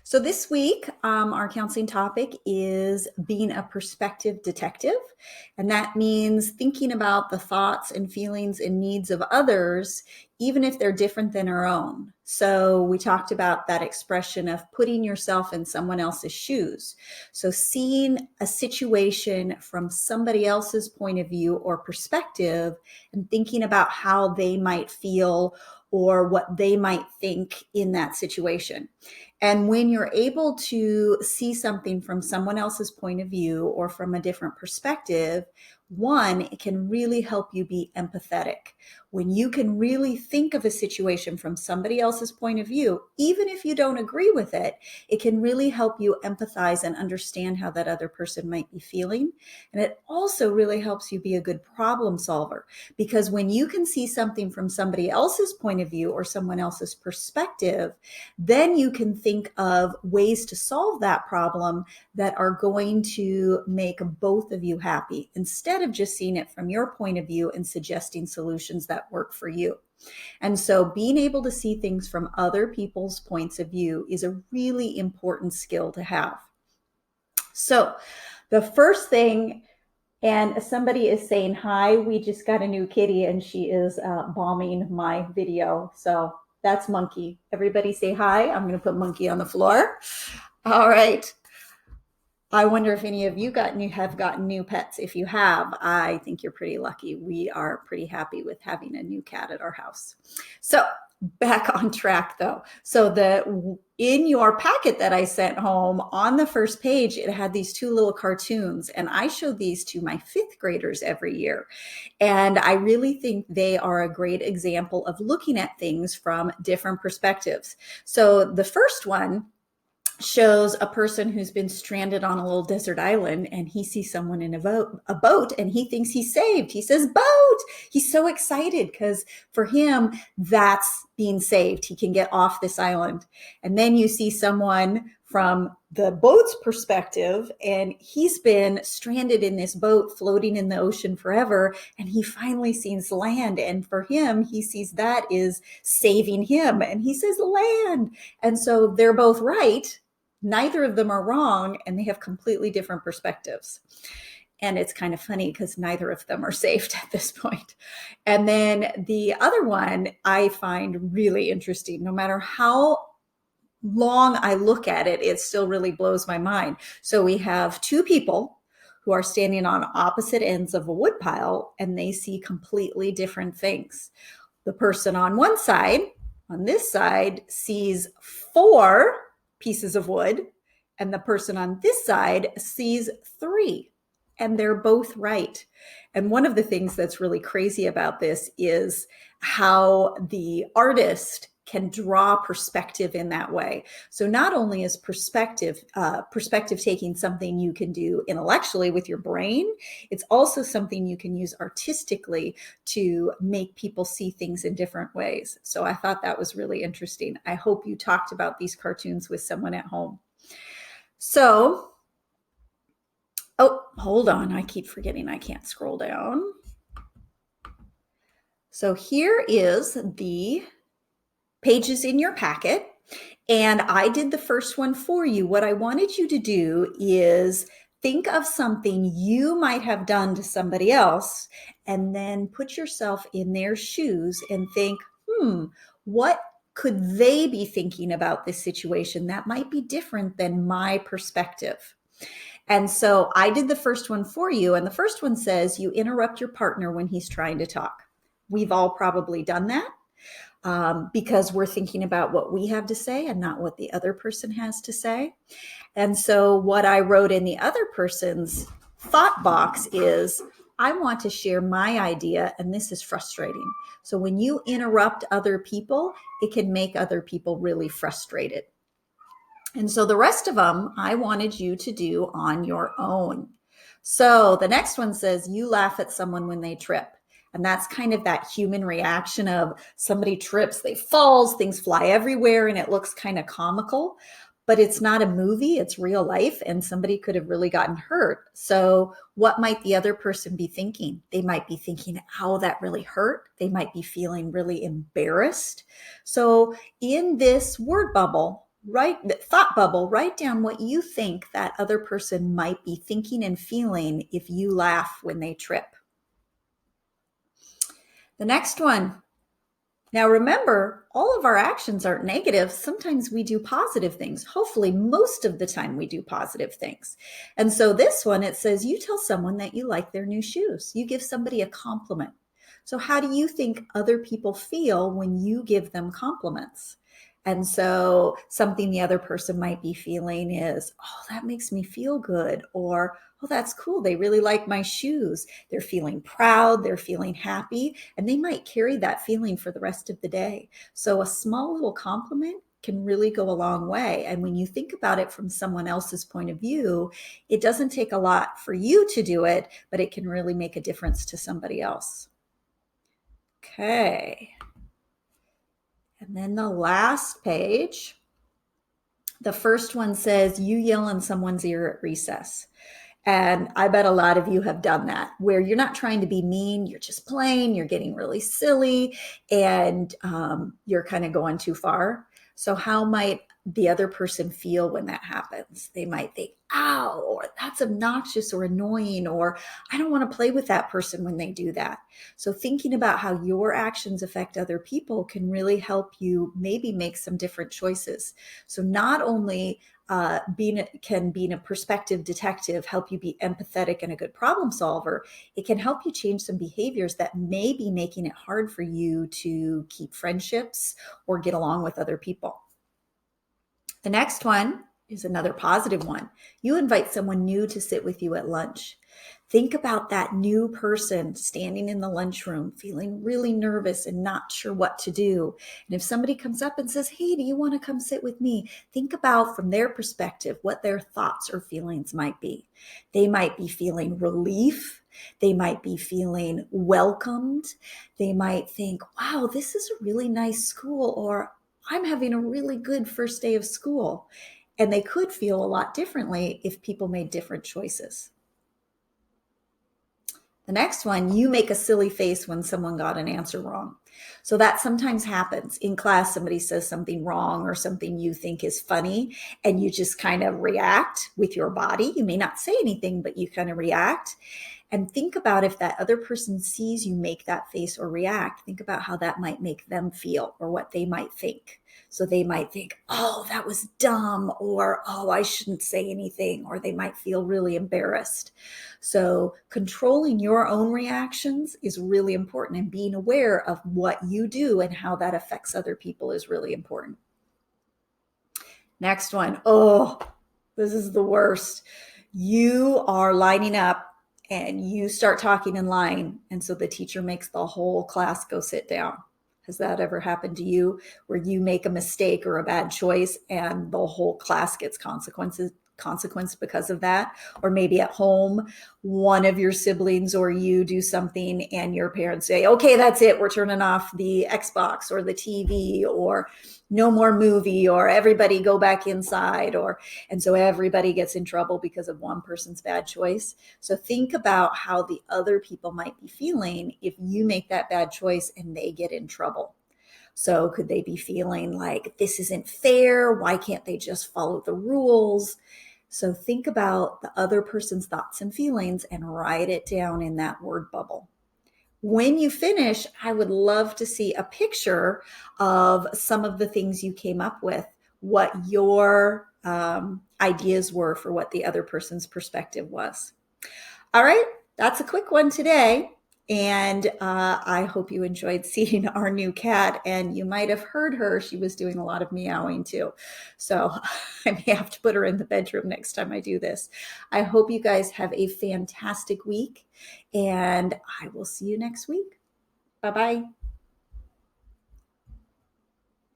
So this week, our counseling topic is being a perspective detective. And that means thinking about the thoughts and feelings and needs of others, even if they're different than our own. So we talked about that expression of putting yourself in someone else's shoes. So seeing a situation from somebody else's point of view or perspective and thinking about how they might feel or what they might think in that situation. And when you're able to see something from someone else's point of view or from a different perspective, one, it can really help you be empathetic. When you can really think of a situation from somebody else's point of view, even if you don't agree with it, it can really help you empathize and understand how that other person might be feeling. And it also really helps you be a good problem solver, because when you can see something from somebody else's point of view or someone else's perspective, then you can think of ways to solve that problem that are going to make both of you happy, instead of just seeing it from your point of view and suggesting solutions that work for you. And so being able to see things from other people's points of view is a really important skill to have. So the first thing, and somebody is saying, hi, we just got a new kitty and she is bombing my video. So that's Monkey. Everybody say hi. I'm going to put Monkey on the floor. All right. I wonder if any of you have gotten new pets. If you have, I think you're pretty lucky. We are pretty happy with having a new cat at our house. So back on track though. So in your packet that I sent home, on the first page, it had these two little cartoons, and I show these to my fifth graders every year. And I really think they are a great example of looking at things from different perspectives. So the first one shows a person who's been stranded on a little desert island, and he sees someone in a boat and he thinks he's saved. He says, boat. He's so excited because for him, that's being saved. He can get off this island. And then you see someone from the boat's perspective, and he's been stranded in this boat floating in the ocean forever, and he finally sees land, and for him, he sees that is saving him, and he says land. And so they're both right. Neither of them are wrong, and they have completely different perspectives. And it's kind of funny because neither of them are saved at this point. And then the other one I find really interesting. No matter how long I look at it, it still really blows my mind. So we have two people who are standing on opposite ends of a woodpile, and they see completely different things. The person on one side, on this side, sees 4 pieces of wood, and the person on this side sees 3, and they're both right. And one of the things that's really crazy about this is how the artist can draw perspective in that way. So not only is perspective taking something you can do intellectually with your brain, it's also something you can use artistically to make people see things in different ways. So I thought that was really interesting. I hope you talked about these cartoons with someone at home. So, oh, hold on. I keep forgetting I can't scroll down. So here is the pages in your packet, and I did the first one for you. What I wanted you to do is think of something you might have done to somebody else, and then put yourself in their shoes and think, what could they be thinking about this situation that might be different than my perspective? And so I did the first one for you, and the first one says you interrupt your partner when he's trying to talk. We've all probably done that. Because we're thinking about what we have to say and not what the other person has to say. And so what I wrote in the other person's thought box is, I want to share my idea, and this is frustrating. So when you interrupt other people, it can make other people really frustrated. And so the rest of them, I wanted you to do on your own. So the next one says, you laugh at someone when they trip. And that's kind of that human reaction of somebody trips, they falls, things fly everywhere, and it looks kind of comical. But it's not a movie, it's real life, and somebody could have really gotten hurt. So what might the other person be thinking? They might be thinking, oh, that really hurt. They might be feeling really embarrassed. So in this word bubble, Write the thought bubble, write down what you think that other person might be thinking and feeling if you laugh when they trip. The next one. Now, remember, all of our actions aren't negative. Sometimes we do positive things. Hopefully, most of the time we do positive things. And so this one, it says, you tell someone that you like their new shoes. You give somebody a compliment. So how do you think other people feel when you give them compliments? And so something the other person might be feeling is, oh, that makes me feel good. Or, oh, that's cool. They really like my shoes. They're feeling proud. They're feeling happy. And they might carry that feeling for the rest of the day. So a small little compliment can really go a long way. And when you think about it from someone else's point of view, it doesn't take a lot for you to do it, but it can really make a difference to somebody else. Okay. And then the last page, the first one says, you yell in someone's ear at recess. And I bet a lot of you have done that, where you're not trying to be mean, you're just playing, you're getting really silly, and you're kind of going too far. So how might the other person feel when that happens? They might think, ow, or that's obnoxious or annoying, or I don't want to play with that person when they do that. So thinking about how your actions affect other people can really help you maybe make some different choices. So not only being a perspective detective help you be empathetic and a good problem solver, it can help you change some behaviors that may be making it hard for you to keep friendships or get along with other people. The next one is another positive one. You invite someone new to sit with you at lunch. Think about that new person standing in the lunchroom, feeling really nervous and not sure what to do. And if somebody comes up and says, hey, do you want to come sit with me? Think about from their perspective what their thoughts or feelings might be. They might be feeling relief. They might be feeling welcomed. They might think, wow, this is a really nice school, or I'm having a really good first day of school. And they could feel a lot differently if people made different choices. The next one, you make a silly face when someone got an answer wrong. So that sometimes happens in class. Somebody says something wrong or something you think is funny, and you just kind of react with your body. You may not say anything, but you kind of react. And think about if that other person sees you make that face or react, think about how that might make them feel or what they might think. So they might think, oh, that was dumb, or, oh, I shouldn't say anything, or they might feel really embarrassed. So controlling your own reactions is really important, and being aware of what you do and how that affects other people is really important. Next one. Oh, this is the worst. You are lining up and you start talking in line. And so the teacher makes the whole class go sit down. Has that ever happened to you, where you make a mistake or a bad choice and the whole class gets consequence because of that? Or maybe at home, one of your siblings or you do something and your parents say, okay, that's it, we're turning off the Xbox or the TV, or no more movie, or everybody go back inside, and so everybody gets in trouble because of one person's bad choice. So think about how the other people might be feeling if you make that bad choice and they get in trouble. So could they be feeling like, this isn't fair? Why can't they just follow the rules? So think about the other person's thoughts and feelings and write it down in that word bubble. When you finish, I would love to see a picture of some of the things you came up with, what your ideas were for what the other person's perspective was. All right, that's a quick one today. And I hope you enjoyed seeing our new cat. And you might have heard her. She was doing a lot of meowing too. So I may have to put her in the bedroom next time I do this. I hope you guys have a fantastic week. And I will see you next week. Bye-bye.